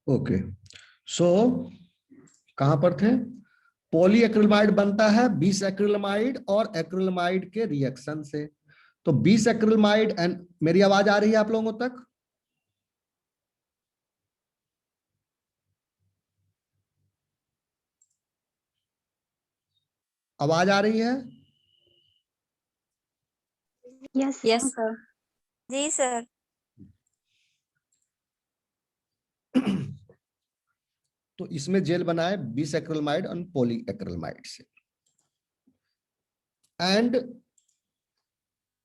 Okay, सो कहां पर थे? पॉलीएक्रिलमाइड बनता है बीस एक्रिलमाइड और एक्रिलमाइड के रिएक्शन से। तो बीस एक्रिलमाइड एंड, मेरी आवाज आ रही है आप लोगों तक? आवाज आ रही है? Yes yes sir. जी सर। तो इसमें जेल बना है बीस एक्रिलमाइड और पॉलीएक्रिलमाइड से, एंड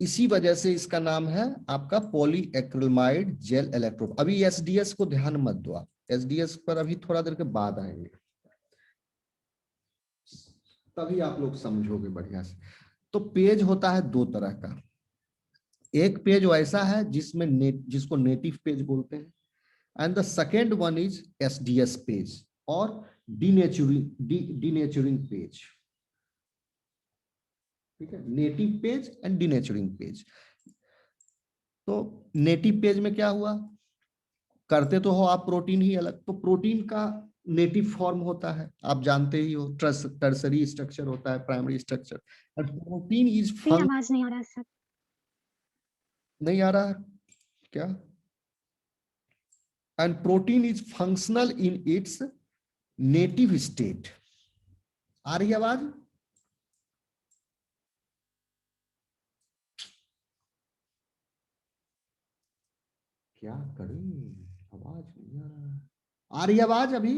इसी वजह से इसका नाम है आपका पॉलीएक्रिलमाइड जेल इलेक्ट्रोड। अभी एसडीएस को ध्यान मत दो आप, एसडीएस पर अभी थोड़ा देर के बाद आएंगे, तभी आप लोग समझोगे बढ़िया से। तो पेज होता है दो तरह का, एक पेज वैसा है जिसमें जिसको नेटिव पेज बोलते हैं, and the second one is SDS page और डीनेचुरिंग पेज। ठीक है, नेटिव पेज एंड डीनेचुरिंग पेज। तो नेटिव पेज में क्या हुआ, करते तो हो आप प्रोटीन ही अलग, तो प्रोटीन का नेटिव फॉर्म होता है, आप जानते ही हो, टर्सरी स्ट्रक्चर होता है, प्राइमरी स्ट्रक्चर, और प्रोटीन इज आवाज नहीं आ रहा है सर। नहीं आ रहा है क्या? And protein is functional in its native state. आ रही है आवाज? क्या करें, आवाज नहीं आ रहा है। आ रही है आवाज अभी?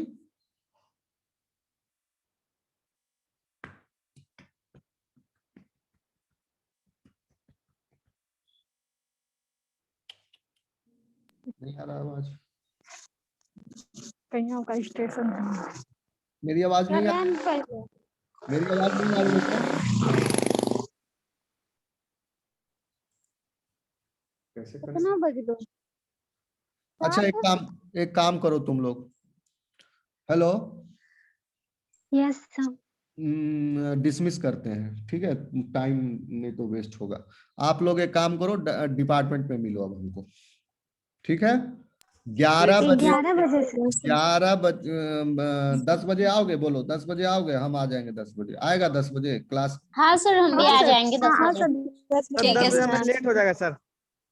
नहीं आ रहा आवाज? कहीं आपका स्टेशन है। मेरी आवाज नहीं आ रही? मेरी आवाज नहीं आ रही है क्या? कैसे करें? कितना बज दो? अच्छा, एक काम करो तुम लोग। Hello, yes sir. डिसमिस करते हैं, ठीक है, टाइम नहीं तो वेस्ट होगा। आप लोग एक काम करो, डिपार्टमेंट में मिलो अब हमको, ठीक है? 11 बजे, 11 बजे से 10 बजे आओगे? बोलो 10 बजे आओगे? हम आ जाएंगे 10 बजे। आएगा 10 बजे क्लास? हाँ सर, हम भी आ जाएंगे 10 हाँ बजे। सर 10 ठीक है 10 बजे सर। हमें लेट हो जाएगा सर।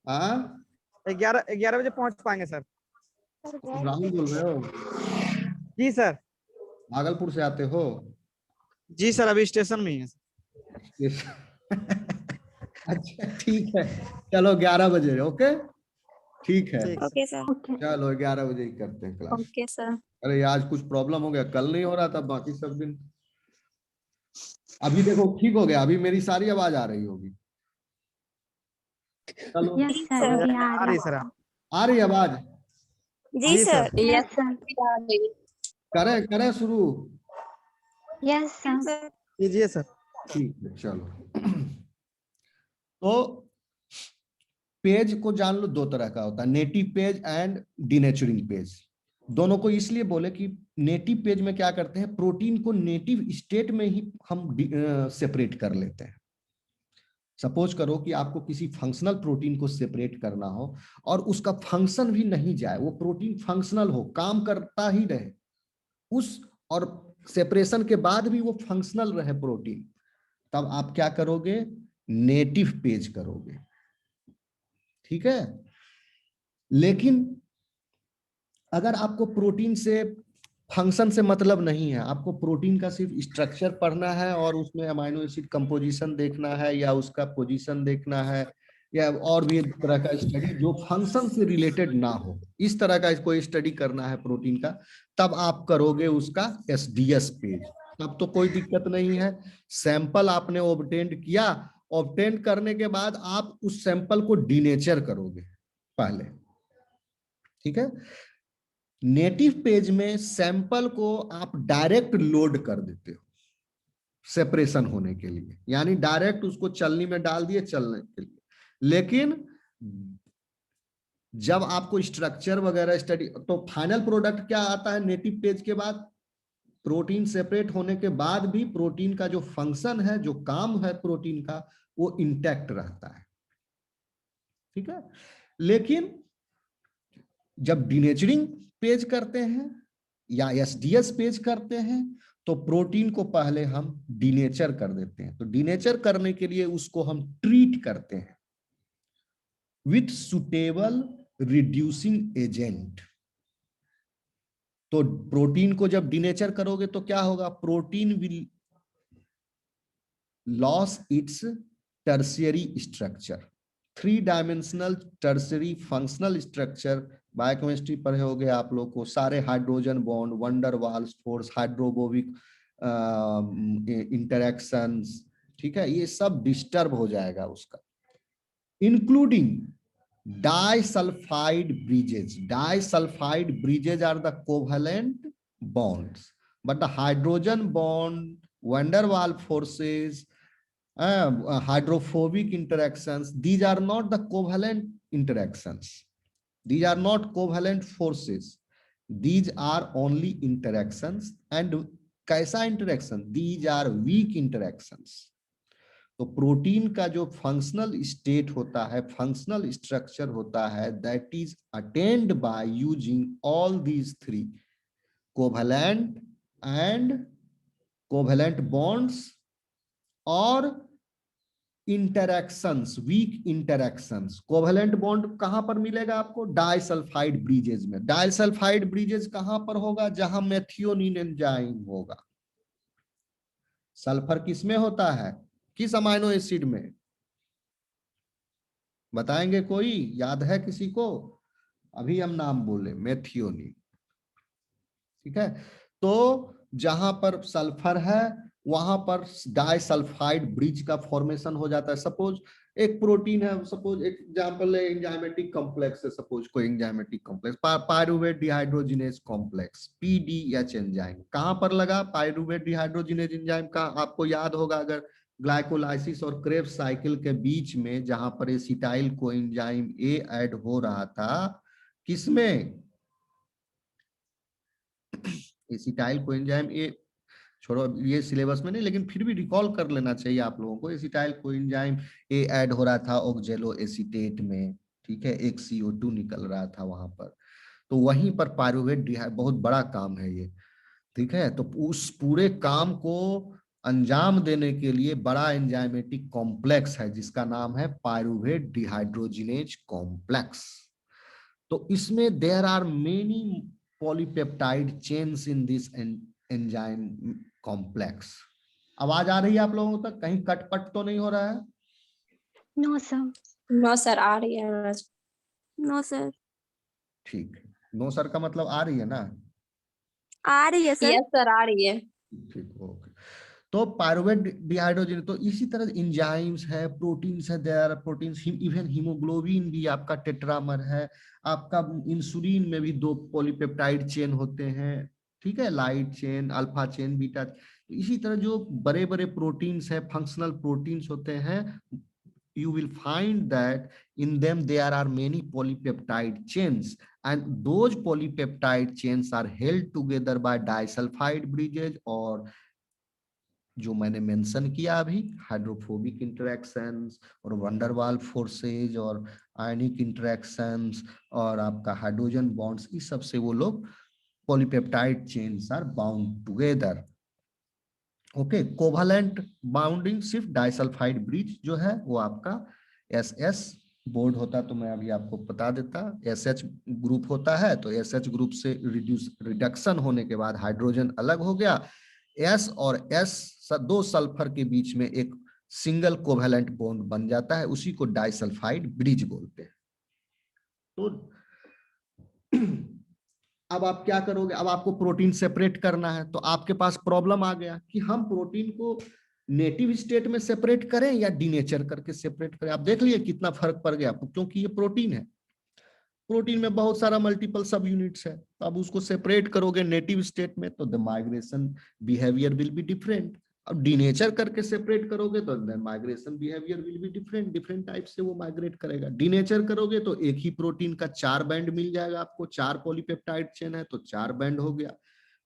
हाँ, 11 बजे पहुंच पाएंगे सर। तुम राहुल बोल रहे हो? जी सर। भागलपुर से आते हो? जी सर, अभी स्टेशन में ही है। अच्छा ठीक है, चलो 11 बजे, ओके ठीक है। ठीक ओके सर। चलो 11 बजे ही करते हैं क्लास। Okay sir. अरे आज कुछ प्रॉब्लम हो गया, कल नहीं हो रहा था, बाकी सब दिन। अभी देखो ठीक हो गया, अभी मेरी सारी आवाज आ रही होगी। चलो, यस सर अभी आ आ रही रही सर। आ रही आवाज? जी सर। Yes sir. करें करें शुरू? Yes sir. कीजिए सर। ठीक है चलो। तो पेज को जान लो, दो तरह का होता है, नेटिव पेज एंड डीनेचुरिंग पेज। दोनों को इसलिए बोले कि नेटिव पेज में क्या करते हैं, प्रोटीन को नेटिव स्टेट में ही हम सेपरेट कर लेते हैं। सपोज करो कि आपको किसी फंक्शनल प्रोटीन को सेपरेट करना हो और उसका फंक्शन भी नहीं जाए, वो प्रोटीन फंक्शनल हो, काम करता ही रहे उस, और सेपरेशन के बाद भी वो फंक्शनल रहे प्रोटीन, तब आप क्या करोगे, नेटिव पेज करोगे, ठीक है? लेकिन अगर आपको प्रोटीन से फंक्शन से मतलब नहीं है, आपको प्रोटीन का सिर्फ स्ट्रक्चर पढ़ना है और उसमें अमाइनो एसिड कंपोजिशन देखना है या उसका पोजीशन देखना है या और भी एक तरह का स्टडी जो फंक्शन से रिलेटेड ना हो, इस तरह का कोई स्टडी करना है प्रोटीन का, तब आप करोगे उसका एसडीएस पेज। तब तो कोई दिक्कत नहीं है, सैंपल आपने ऑब्टेंड किया, ऑब्टेंड करने के बाद आप उस सैंपल को डीनेचर करोगे पहले, ठीक है? नेटिव पेज में सैंपल को आप डायरेक्ट लोड कर देते हो सेपरेशन होने के लिए, यानी डायरेक्ट उसको चलनी में डाल दिए चलने के लिए। लेकिन जब आपको स्ट्रक्चर वगैरह स्टडी, तो फाइनल प्रोडक्ट क्या आता है नेटिव पेज के बाद, प्रोटीन सेपरेट होने के बाद भी प्रोटीन का जो फंक्शन है, जो काम है प्रोटीन का, वो इंटैक्ट रहता है, ठीक है? लेकिन जब डिनेचरिंग पेज करते हैं या एसडीएस पेज करते हैं तो प्रोटीन को पहले हम डिनेचर कर देते हैं। तो डिनेचर करने के लिए उसको हम ट्रीट करते हैं विथ सुटेबल रिड्यूसिंग एजेंट। तो प्रोटीन को जब डिनेचर करोगे तो क्या होगा, protein will loss its tertiary structure, 3 dimensional tertiary functional structure. Biochemistry पढ़े होगे आप लोग को, सारे hydrogen bond, van der Waals force, hydrophobic interactions, ठीक है, ये सब डिस्टर्ब हो जाएगा उसका, including disulfide bridges. Disulfide bridges are the covalent bonds, but the hydrogen bond, van der Waals forces, hydrophobic interactions, these are not the covalent interactions. These are not covalent forces. These are only interactions. And कैसा interaction? These are weak interactions. तो protein का जो functional state होता है, functional structure होता है, that is attend by using all these 3 covalent and covalent bonds और interactions, weak interactions. Covalent bond कहां पर मिलेगा आपको? डाइसल्फाइड ब्रिजेज में। डाइसल्फाइड ब्रिजेज कहां पर होगा? जहां मेथियोनिन एंजाइम होगा। सल्फर किसमें होता है? किस अमाइनो एसिड में? बताएंगे कोई? याद है किसी को? अभी हम नाम बोले, मेथियोनिन, ठीक है। तो जहां पर सल्फर है वहां पर डाइसल्फाइड ब्रिज का फॉर्मेशन हो जाता है। सपोज एक प्रोटीन है, सपोज एक एग्जांपल है एंजाइमेटिक कॉम्प्लेक्स है, सपोज कोई enzymatic complex, pyruvate dehydrogenase complex, PDH enzyme. कहां पर लगा पायरुवेट डिहाइड्रोजिनेज एंजाइम का? आपको याद होगा, अगर ग्लाइकोलाइसिस और क्रेब्स साइकिल के बीच में जहां पर एसिटाइल कोएंजाइम ए ऐड हो रहा था, किसमें? एसिटाइल कोएंजाइम ए, छोड़ो ये सिलेबस में नहीं, लेकिन फिर भी रिकॉल कर लेना चाहिए आप लोगों को। एसिटाइल कोएंजाइम ए ऐड हो रहा था ऑक्जेलो एसीटेट में, ठीक है, एक CO2 निकल रहा था वहां पर। तो वहीं पर पायरुवेट बहुत बड़ा काम है ये, ठीक है। तो उस पूरे काम को अंजाम देने के लिए बड़ा एंजाइमेटिक कॉम्प्लेक्स है जिसका नाम है पायरुवेट डिहाइड्रोजिनेज कॉम्प्लेक्स। तो इसमें there are many polypeptide chains in this enzyme complex. आवाज आ रही है आप लोगों तक? कहीं कटपट तो नहीं हो रहा है? No, sir. नो सर, आ रही है आवाज। No sir. ठीक है, नो सर का मतलब आ रही है ना? आ रही है सर। यस सर, आ रही है। ठीक, ओके। तो पायरुवेट डिहाइड्रोजिनेज, तो इसी तरह एंजाइम्स है, प्रोटीन्स है, there are proteins, even haemoglobin भी आपका टेट्रामर है। आपका इंसुलिन में भी 2 पॉलीपेप्टाइड चेन होते हैं, ठीक है, light chain, alpha chain, beta. इसी तरह जो बड़े बड़े प्रोटीन्स है, फंक्शनल प्रोटीन्स होते हैं, you will find that in them there are many polypeptide chains, and those polypeptide chains are held together by disulfide bridges, और जो मैंने मेंशन किया अभी, हाइड्रोफोबिक इंटरेक्शंस और वंडर वाल फोर्सेज और आयनिक इंटरेक्शंस और आपका हाइड्रोजन बॉन्ड्स, इस सब से वो लोग polypeptide chains are bound together. Okay, covalent bounding सिर्फ डाइसल्फाइड ब्रिज जो है वो आपका SS बोर्ड होता, तो मैं अभी आपको बता देता, SH ग्रुप होता है। तो SH ग्रुप से रिडक्शन होने के बाद हाइड्रोजन अलग हो गया, S और S 2 सल्फर के बीच में एक सिंगल कोवेलेंट बॉन्ड बन जाता है, उसी को डाइसल्फाइड ब्रिज बोलते हैं। तो अब आप क्या करोगे? अब आपको प्रोटीन सेपरेट करना है, तो आपके पास प्रॉब्लम आ गया कि हम प्रोटीन को नेटिव स्टेट में सेपरेट करें या डीनेचर करके सेपरेट करें। आप देख लिए कितना फर्क पड़ गया आपको, क्योंकि ये प्रोटीन है, प्रोटीन में बहुत सारा मल्टीपल सब यूनिट्स है। तो अब उसको सेपरेट करोगे नेटिव स्टेट में, तो the migration behaviour will be different. अब डीनेचर करके सेपरेट करोगे तो the migration behaviour will be different, different type से वो माइग्रेट करेगा। डीनेचर करोगे तो एक ही प्रोटीन का 4 बैंड मिल जाएगा आपको, 4 पॉलीपेप्टाइड चेन है तो 4 बैंड हो गया।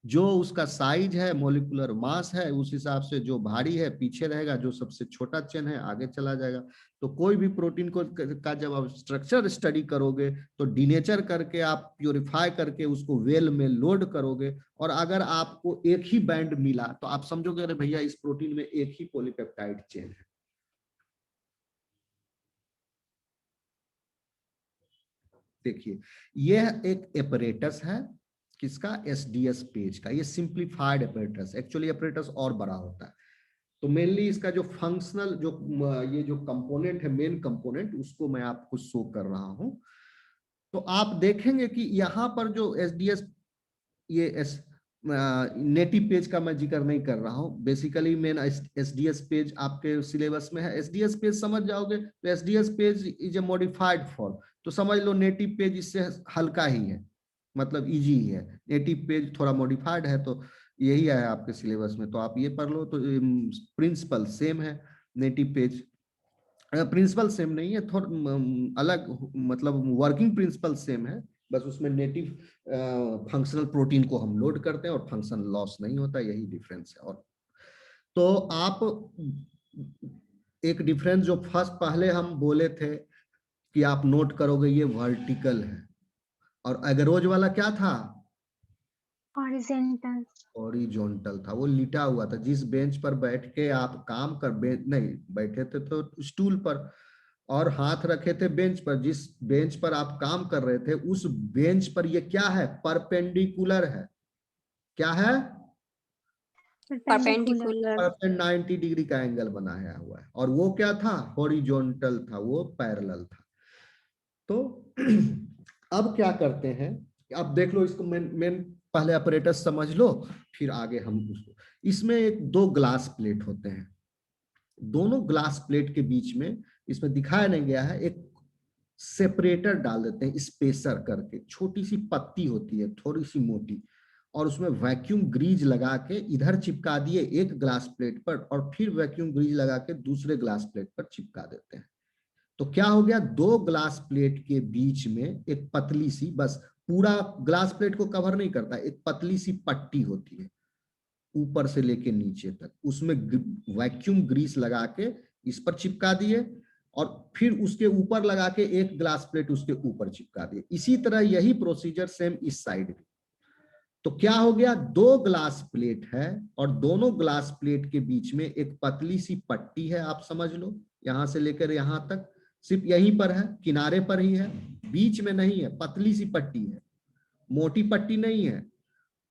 जो उसका साइज है, मोलिकुलर मास है, उस हिसाब से जो भारी है पीछे रहेगा, जो सबसे छोटा चेन है आगे चला जाएगा। तो कोई भी प्रोटीन को का जब आप स्ट्रक्चर स्टडी करोगे तो डिनेचर करके आप प्योरीफाई करके उसको वेल में लोड करोगे, और अगर आपको एक ही बैंड मिला तो आप समझोगे अरे भैया इस प्रोटीन में एक ही पॉलीपेप्टाइड चेन है। देखिए यह एक एपरेटस है, किसका, एसडीएस पेज का। ये सिंप्लीफाइड एपरेटस, एक्चुअली एपरेटस और बड़ा होता है। तो मेनली इसका जो फंक्शनल जो ये जो कंपोनेंट है, मेन कंपोनेंट, उसको मैं आपको शो कर रहा हूं। तो आप देखेंगे कि यहाँ पर जो एसडीएस, ये नेटिव पेज का मैं जिक्र नहीं कर रहा हूँ, बेसिकली मेन एसडीएस पेज आपके सिलेबस में है। एसडीएस पेज समझ जाओगे तो SDS page is a modified form, तो समझ लो नेटिव पेज इससे हल्का ही है, मतलब इजी ही है। नेटिव पेज थोड़ा मॉडिफाइड है, तो यही है आपके सिलेबस में, तो आप ये पढ़ लो। तो प्रिंसिपल सेम है, नेटिव पेज प्रिंसिपल सेम नहीं है, थोड़ा अलग, मतलब वर्किंग प्रिंसिपल सेम है, बस उसमें नेटिव फंक्शनल प्रोटीन को हम लोड करते हैं और फंक्शन लॉस नहीं होता, यही डिफरेंस है। और तो आप एक डिफरेंस जो फर्स्ट पहले हम बोले थे कि आप नोट करोगे, ये वर्टिकल है, और एगरोज वाला क्या था, हॉरिजॉन्टल। हॉरिजॉन्टल था, वो लिटा हुआ था। जिस बेंच पर बैठ के आप काम कर, नहीं बैठे थे तो स्टूल पर, और हाथ रखे थे बेंच पर, जिस बेंच पर आप काम कर रहे थे उस बेंच पर ये क्या है, परपेंडिकुलर है। क्या है, परपेंडिकुलर। 90 डिग्री का एंगल बनाया हुआ है। और वो क्या था, हॉरिजॉन्टल था, वो पैरेलल था। तो अब क्या करते हैं, अब देख लो इसको, मेन पहले ऑपरेटर्स समझ लो, फिर आगे हम उसको। इसमें एक दो ग्लास प्लेट होते हैं, दोनों ग्लास प्लेट के बीच में, इसमें दिखाया नहीं गया है, एक सेपरेटर डाल देते हैं, स्पेसर करके, छोटी सी पत्ती होती है थोड़ी सी मोटी, और उसमें वैक्यूम ग्रीज लगा के इधर चिपका दिए एक ग्लास प्लेट पर, और फिर वैक्यूम ग्रीज लगा के दूसरे ग्लास प्लेट पर चिपका देते हैं। तो क्या हो गया, दो ग्लास प्लेट के बीच में एक पतली सी, बस पूरा ग्लास प्लेट को कवर नहीं करता, एक पतली सी पट्टी होती है ऊपर से लेके नीचे तक, उसमें वैक्यूम ग्रीस लगा के इस पर चिपका दिए, और फिर उसके ऊपर लगा के एक ग्लास प्लेट उसके ऊपर चिपका दिए। इसी तरह यही प्रोसीजर सेम इस साइड में। तो क्या हो गया, दो ग्लास प्लेट है और दोनों ग्लास प्लेट के बीच में एक पतली सी पट्टी है, आप समझ लो, यहां से लेकर यहां तक, सिर्फ यहीं पर है, किनारे पर ही है, बीच में नहीं है, पतली सी पट्टी है, मोटी पट्टी नहीं है,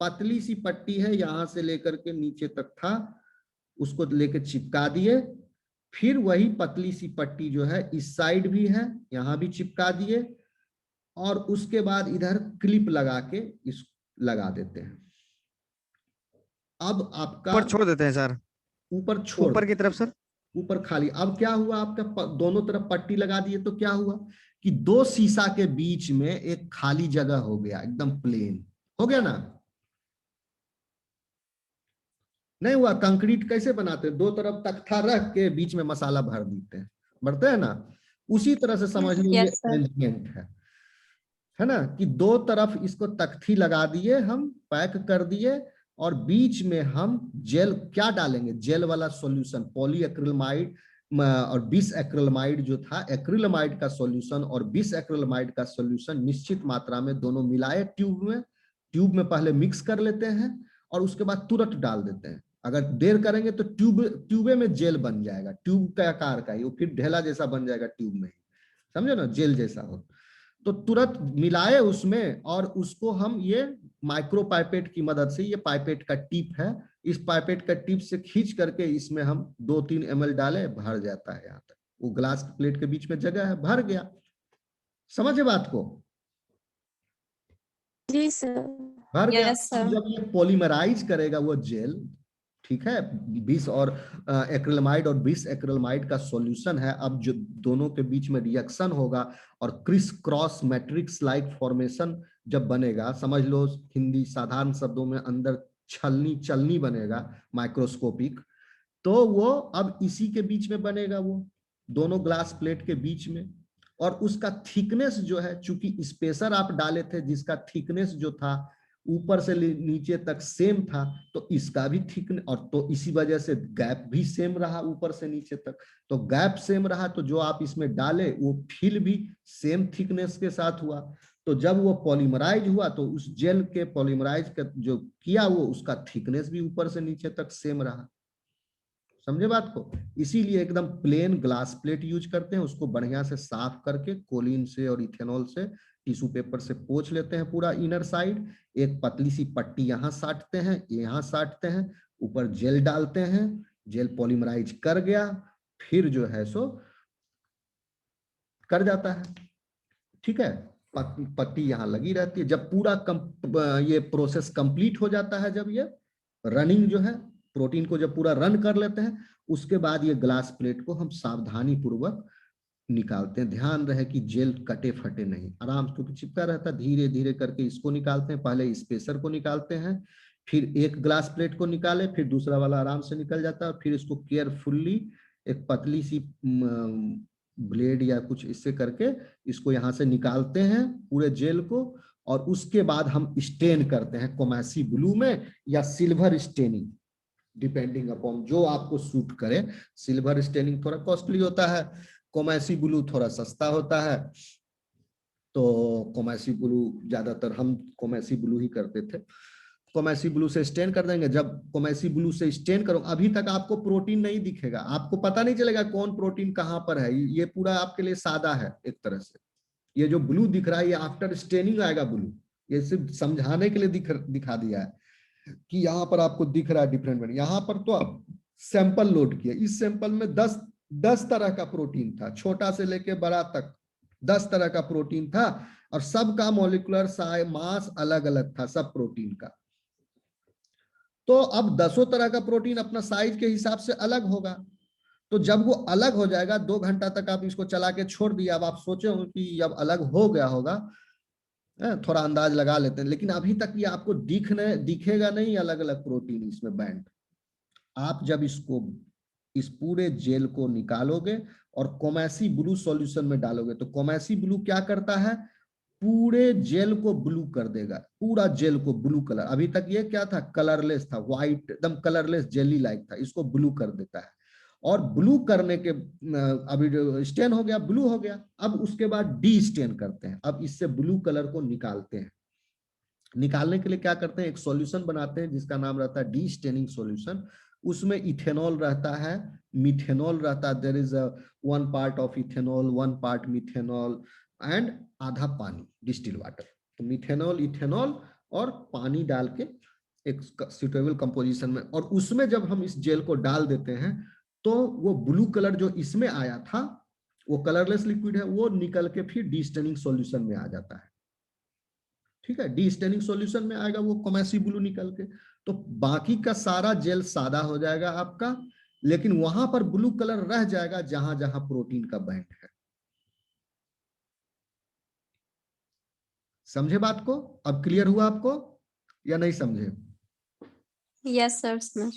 पतली सी पट्टी है, यहां से लेकर के नीचे तक था, उसको लेकर चिपका दिए। फिर वही पतली सी पट्टी जो है इस साइड भी है, यहां भी चिपका दिए, और उसके बाद इधर क्लिप लगा के इस लगा देते हैं। अब आपका ऊपर छोड़ देते हैं सर, ऊपर छोड़, ऊपर की तरफ सर। ऊपर खाली। अब क्या हुआ, आपका दोनों तरफ पट्टी लगा दिए, तो क्या हुआ कि दो शीशा के बीच में एक खाली जगह हो गया, एकदम प्लेन हो गया ना। नहीं हुआ, कंक्रीट कैसे बनाते हैं, दो तरफ तख्ता रख के बीच में मसाला भर देते हैं, भरते हैं ना, उसी तरह से समझ लो ये Yes, sir. अरेंजमेंट है ना, कि दो तरफ इसको तख्ती लगा दिए, हम पैक कर दिए, और बीच में हम जेल क्या डालेंगे, जेल वाला सॉल्यूशन, पॉलीएक्रिलमाइड और बिस एक्रिलमाइड जो था, एक्रिलमाइड का सॉल्यूशन और बिस एक्रिलमाइड का सॉल्यूशन निश्चित मात्रा में दोनों मिलाए ट्यूब में पहले मिक्स कर लेते हैं, और उसके बाद तुरंत डाल देते हैं। अगर देर करेंगे तो ट्यूबे में जेल बन जाएगा, ट्यूब का आकार का ही, वो फिर ढेला जैसा बन जाएगा ट्यूब में, समझो ना, जेल जैसा हो। तो तुरंत मिलाए उसमें, और उसको हम ये माइक्रो पाइपेट की मदद से, ये पाइपेट का टिप है, इस पाइपेट का टिप से खींच करके इसमें हम 2-3 ml डाले, भर जाता है यहाँ तक, वो ग्लास प्लेट के बीच में जगह है, भर गया। समझे बात को, जी सर। भर गया। Yes, sir. जब ये पॉलीमराइज करेगा वो जेल, ठीक है, बिस और एक्रिलमाइड और बिस एक्रिलमाइड का सॉल्यूशन है, अब जो दोनों के बीच में रिएक्शन होगा और criss cross matrix like formation जब बनेगा, समझ लो हिंदी साधारण शब्दों में अंदर छलनी चलनी बनेगा माइक्रोस्कोपिक, तो वो अब इसी के बीच में बनेगा, वो दोनों ग्लास प्लेट के बीच में। और उसका थिकनेस जो है, चूंकि स्पेसर आप डाले थे जिसका थिकनेस जो था ऊपर से नीचे तक सेम था, तो इसका भी थिकनेस, और तो इसी वजह से गैप भी सेम रहा ऊपर से नीचे तक। तो गैप सेम रहा तो जो आप इसमें डाले वो फिल भी सेम थिकनेस के साथ हुआ। तो जब वो पॉलीमराइज हुआ तो उस जेल के पॉलीमराइज का जो किया वो उसका थिकनेस भी ऊपर से नीचे तक सेम रहा। समझे बात को? इसीलिए एकदम प्लेन ग्लास प्लेट यूज करते हैं, उसको बढ़िया से साफ करके कोलिन से और इथेनॉल से टिश्यू पेपर से पोंछ लेते हैं पूरा इनर साइड। एक पतली सी पट्टी यहाँ साटते हैं, यहाँ साटते हैं, ऊपर जेल डालते हैं, जेल पॉलीमराइज कर गया, फिर जो है सो कर जाता है। ठीक है, पट्टी यहाँ लगी रहती है। जब पूरा ये प्रोसेस कंप्लीट हो जाता है, जब ये रनिंग जो है प्रोटीन को जब पूरा रन कर लेते हैं, उसके बाद ये ग्लास प्लेट को हम सावधानी पूर्वक निकालते हैं। ध्यान रहे कि जेल कटे फटे नहीं, आराम से, क्योंकि चिपका रहता है, धीरे धीरे करके इसको निकालते हैं। पहले स्पेसर को निकालते हैं, फिर एक ग्लास प्लेट को निकाले, फिर दूसरा वाला आराम से निकल जाता है, फिर इसको केयरफुल्ली एक पतली सी ब्लेड या कुछ इससे करके इसको यहाँ से निकालते हैं पूरे जेल को। और उसके बाद हम स्टेन करते हैं कोमैसी ब्लू में या सिल्वर स्टेनिंग, डिपेंडिंग अपॉन जो आपको सूट करे। सिल्वर स्टेनिंग थोड़ा कॉस्टली होता है, कोमैसी ब्लू थोड़ा सस्ता होता है। तो कोमैसी ब्लू ज्यादातर हम कोमैसी ब्लू ही करते थे। कोमैसी ब्लू से स्टेन कर देंगे। जब कोमैसी ब्लू से स्टेन करो, अभी तक आपको प्रोटीन नहीं दिखेगा, आपको पता नहीं चलेगा कौन प्रोटीन कहां पर है। ये पूरा आपके लिए सादा है एक तरह से। ये जो ब्लू दिख रहा है ये आफ्टर स्टेनिंग आएगा ब्लू। ये सिर्फ समझाने के लिए दिखा दिया है कि यहाँ पर आपको दिख रहा है डिफरेंट। यहाँ पर तो आप सैंपल लोड किया, इस सैंपल में 10 तरह का प्रोटीन था, छोटा से लेके बड़ा तक 10 तरह का प्रोटीन था, और सबका मॉलिक्यूलर मास अलग अलग था सब प्रोटीन का। तो अब 10 तरह का प्रोटीन अपना साइज के हिसाब से अलग होगा। तो जब वो अलग हो जाएगा, 2 घंटा तक आप इसको चला के छोड़ दिया, अब आप सोचे होंगे कि अब अलग हो गया होगा, थोड़ा अंदाज लगा लेते हैं, लेकिन अभी तक ये आपको दिखेगा नहीं अलग अलग प्रोटीन इसमें बैंड। आप जब इसको इस पूरे जेल को निकालोगे और कोमैसी ब्लू सॉल्यूशन में डालोगे, तो कोमैसी ब्लू क्या करता है, पूरे जेल को ब्लू कर देगा, पूरा जेल को ब्लू कलर। अभी तक ये क्या था, कलरलेस था, व्हाइट एकदम कलरलेस जेली लाइक था, इसको ब्लू कर देता है। और ब्लू करने के अभी जो स्टेन हो गया, ब्लू हो गया। अब उसके बाद डी स्टेन करते हैं, अब इससे ब्लू कलर को निकालते हैं। निकालने के लिए क्या करते हैं, एक सॉल्यूशन बनाते हैं जिसका नाम रहता है डी स्टेनिंग सॉल्यूशन। उसमें इथेनॉल रहता है, मिथेनॉल रहता है, there is 1 part of ethanol, 1 part methanol and आधा पानी, डिस्टिल वाटर। तो मिथेनॉल, इथेनॉल और पानी डाल के एक सुटेबल कंपोजिशन में, और उसमें जब हम इस जेल को डाल देते हैं तो वो ब्लू कलर जो इसमें आया था, वो कलरलेस लिक्विड है, वो निकल के फिर डी स्टेनिंग सॉल्यूशन में आ जाता है। ठीक है, डी स्टेनिंग सॉल्यूशन में आएगा वो कोमैसी ब्लू निकल के, तो बाकी का सारा जेल सादा हो जाएगा आपका, लेकिन वहां पर ब्लू कलर रह जाएगा जहां जहां प्रोटीन का बैंड है। समझे बात को? अब क्लियर हुआ आपको या नहीं समझे? यस सर, समझ।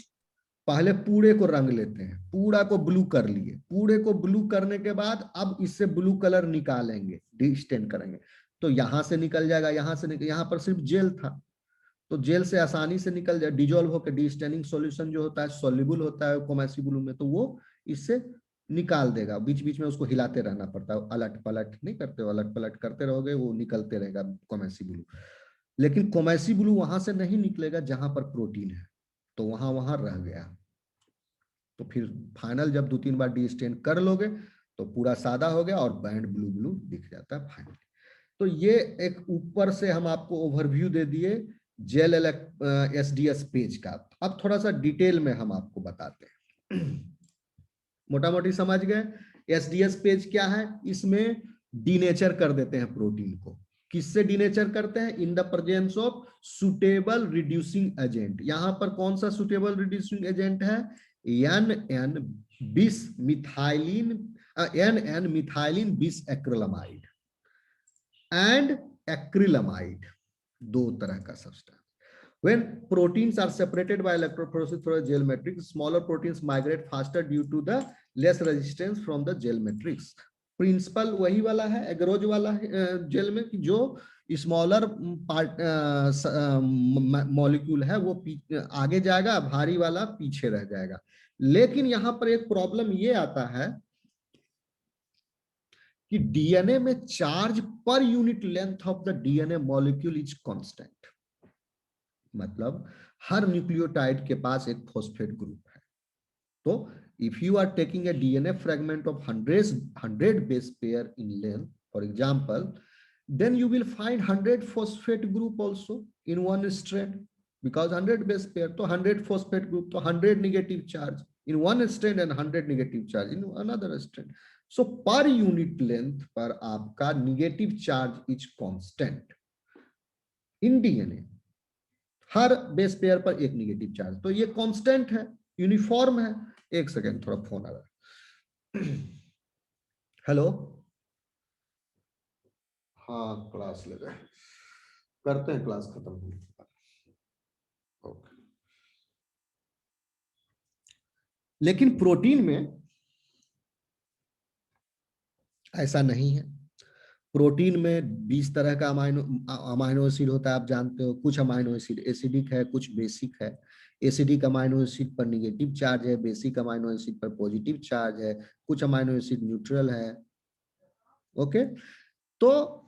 पहले पूरे को रंग लेते हैं, पूरा को ब्लू कर लिए, पूरे को ब्लू करने के बाद अब इससे ब्लू कलर निकालेंगे, डिस्टेंट करेंगे, तो यहां से निकल जाएगा, यहां से निकल, यहां पर सिर्फ जेल था तो जेल से आसानी से निकल जाए, डिजोल्व होकर डी स्टेनिंग सॉल्यूशन जो होता है सॉल्युबल होता है कोमैसी ब्लू में, तो वो इससे निकाल देगा। बीच बीच में उसको हिलाते रहना पड़ता है, अलट पलट नहीं करते हो, अलट पलट करते रहोगे वो निकलते रहेगा कोमैसी ब्लू। लेकिन कोमैसी ब्लू वहां से नहीं निकलेगा जहां पर प्रोटीन है, तो वहां रह गया। तो फिर फाइनल जब 2-3 बार डी स्टेन कर लोगे तो पूरा सादा हो गया और बैंड ब्लू ब्लू दिख जाता है फाइनल। तो ये एक ऊपर से हम आपको ओवरव्यू दे दिए जेल एसडीएस पेज का। अब थोड़ा सा डिटेल में हम आपको बताते हैं। मोटा मोटी समझ गए एसडीएस पेज क्या है? इसमें डीनेचर कर देते हैं प्रोटीन को। किससे डीनेचर करते हैं? In the presence of suitable reducing agent. यहां पर कौन सा सुटेबल रिड्यूसिंग एजेंट है? NN bis मिथाइलिन बिस एक्रिलामाइड एंड एक्रिलामाइड, 2 तरह का substance. When proteins are separated by electrophoresis through a gel matrix, smaller proteins migrate faster due to the less resistance from the gel matrix. Principal वही वाला है एग्रोज वाला jail में कि जो स्मॉलर पार्ट मॉलिक्यूल है वो आगे जाएगा, भारी वाला पीछे रह जाएगा। लेकिन यहां पर एक प्रॉब्लम ये आता है कि डीएनए में charge per unit length of the DNA molecule is constant. मतलब हर न्यूक्लियोटाइड के पास एक फॉस्फेट ग्रुप है। तो if you are taking a DNA fragment of 100 base pair in length, for example, then you will find 100 phosphate group also in one strand, because 100 base pair, तो 100 phosphate group, तो 100 negative charge in one strand and 100 negative charge in another strand. So per unit length पर आपका negative charge is constant in DNA, her base pair पर एक negative charge. तो ये constant है, uniform है। एक सेकेंड, थोड़ा फोन आ रहा है। हेलो, हाँ क्लास ले गए, करते हैं क्लास खत्म होने के बाद। ओके। लेकिन प्रोटीन में ऐसा नहीं है। प्रोटीन में 20 तरह का अमाइनो एसिड होता है, आप जानते हो। कुछ अमाइनो एसिड एसिडिक है, कुछ बेसिक है। एसिडिक अमाइनो एसिड पर नेगेटिव चार्ज है, बेसिक अमाइनो एसिड पर पॉजिटिव चार्ज है, कुछ अमाइनो एसिड न्यूट्रल है। ओके, तो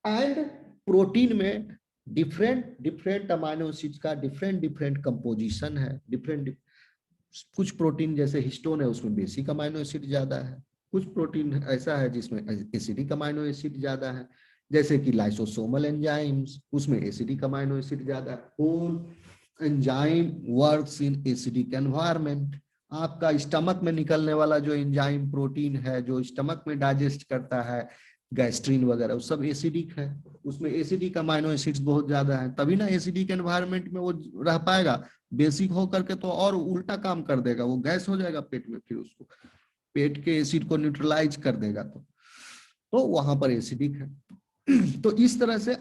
एंड प्रोटीन में डिफरेंट अमाइनो एसिड्स का डिफरेंट कंपोजिशन है। कुछ प्रोटीन जैसे हिस्टोन है, उसमें बेसिक अमाइनो एसिड ज्यादा है। कुछ प्रोटीन ऐसा है जिसमें एसिडिक अमाइनो एसिड ज्यादा है, जैसे कि लाइसोसोमल एंजाइम्स, उसमें एसिडिक अमाइनो एसिड ज्यादा है। Whole enzyme works in acidic environment. आपका स्टमक में निकलने वाला जो एंजाइम प्रोटीन है, जो स्टमक में डाइजेस्ट करता है, गैस्ट्रीन वगैरह, वो सब एसिडिक है। उसमें एसिडिक अमाइनो एसिड्स बहुत ज्यादा है, तभी ना एसिडिक एनवायरनमेंट में वो रह पाएगा। बेसिक हो करके तो और उल्टा काम कर देगा, वो गैस हो जाएगा पेट में, फिर उसको पेट के एसिड को न्यूट्रलाइज कर देगा। तो वहां पर एसिडिक है। तो इस तरह से